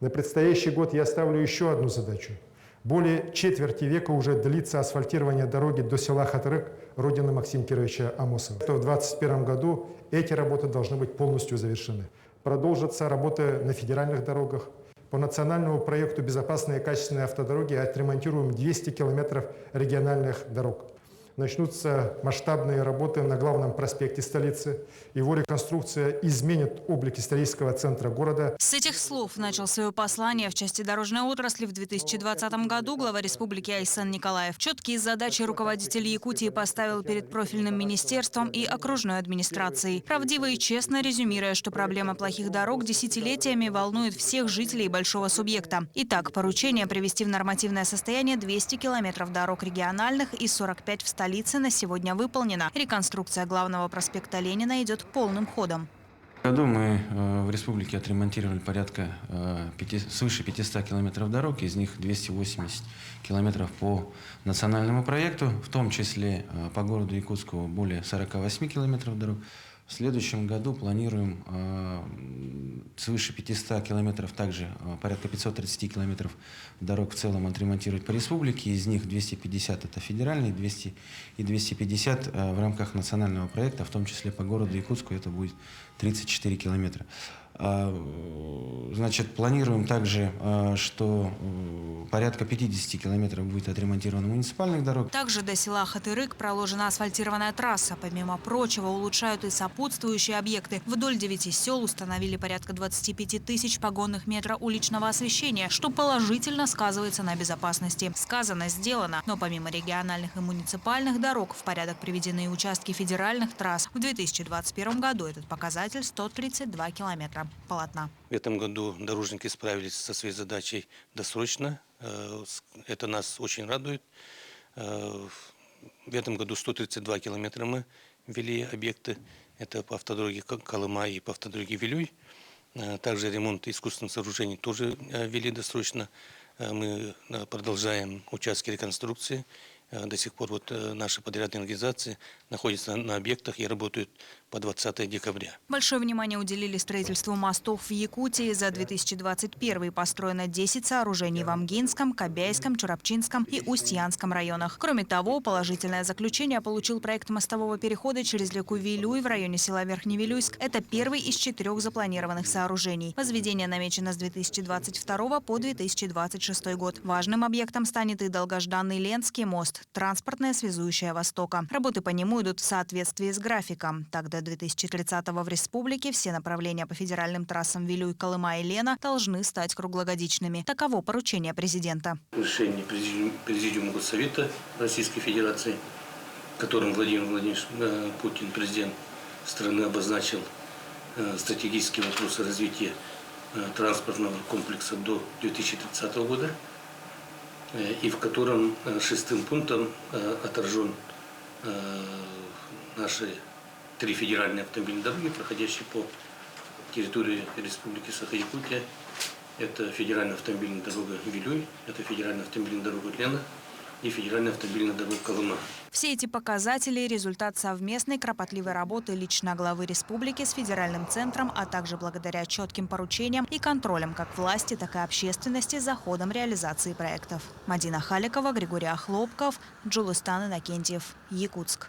На предстоящий год я ставлю еще одну задачу. Более четверти века уже длится асфальтирование дороги до села Хатырык, родины Максима Кировича Амосова. В 2021 году эти работы должны быть полностью завершены. Продолжатся работы на федеральных дорогах. По национальному проекту «Безопасные и качественные автодороги» отремонтируем 200 километров региональных дорог. Начнутся масштабные работы на главном проспекте столицы. Его реконструкция изменит облик исторического центра города. С этих слов начал свое послание в части дорожной отрасли в 2020 году глава республики Айсан Николаев. Четкие задачи руководитель Якутии поставил перед профильным министерством и окружной администрацией. Правдиво и честно резюмируя, что проблема плохих дорог десятилетиями волнует всех жителей большого субъекта. Итак, поручение привести в нормативное состояние 200 километров дорог региональных и 45 в столице на сегодня выполнена. Реконструкция главного проспекта Ленина идет полным ходом. В году мы в республике отремонтировали порядка свыше 500 километров дорог, из них 280 километров по национальному проекту, в том числе по городу Якутску более 48 километров дорог. В следующем году планируем свыше 500 километров, также порядка 530 километров дорог в целом отремонтировать по республике. Из них 250 это федеральные, 200 и 250 в рамках национального проекта, в том числе по городу Якутску это будет 34 километра. Значит, планируем также, что порядка 50 километров будет отремонтировано муниципальных дорог. Также до села Хатырык проложена асфальтированная трасса. Помимо прочего, улучшают и сопутствующие объекты. Вдоль 9 сел установили порядка 25 тысяч погонных метров уличного освещения, что положительно сказывается на безопасности. Сказано, сделано. Но помимо региональных и муниципальных дорог, в порядок приведены и участки федеральных трасс. В 2021 году этот показатель 132 километра полотна. В этом году дорожники справились со своей задачей досрочно. Это нас очень радует. В этом году 132 километра мы ввели объекты. Это по автодороге Колыма и по автодороге Вилюй. Также ремонт искусственных сооружений тоже ввели досрочно. Мы продолжаем участки реконструкции. До сих пор наши подрядные организации находятся на объектах и работают по 20 декабря. Большое внимание уделили строительству мостов в Якутии. За 2021 построено 10 сооружений в Амгинском, Кобяйском, Чурапчинском и Устьянском районах. Кроме того, положительное заключение получил проект мостового перехода через реку Вилюй в районе села Верхневилюйск. Это первый из 4 запланированных сооружений. Возведение намечено с 2022 по 2026 год. Важным объектом станет и долгожданный Ленский мост, транспортная связующая Востока. Работы по нему идут в соответствии с графиком. Так, до 2030-го в республике все направления по федеральным трассам Вилюй, Колыма и Лена должны стать круглогодичными. Таково поручение президента. Решение Президиума Госсовета Российской Федерации, которым Владимир Владимирович Путин, президент страны, обозначил стратегические вопросы развития транспортного комплекса до 2030 года, и в котором 6-м пунктом отражен наши 3 федеральные автомобильные дороги, проходящие по территории Республики Саха-Якутия. Это федеральная автомобильная дорога Вилюй, это федеральная автомобильная дорога Лена и федеральная автомобильная дорога Колыма. Все эти показатели – результат совместной кропотливой работы лично главы республики с федеральным центром, а также благодаря четким поручениям и контролям как власти, так и общественности за ходом реализации проектов. Мадина Халикова, Григорий Охлопков, Джулустан Иннокентьев, Якутск.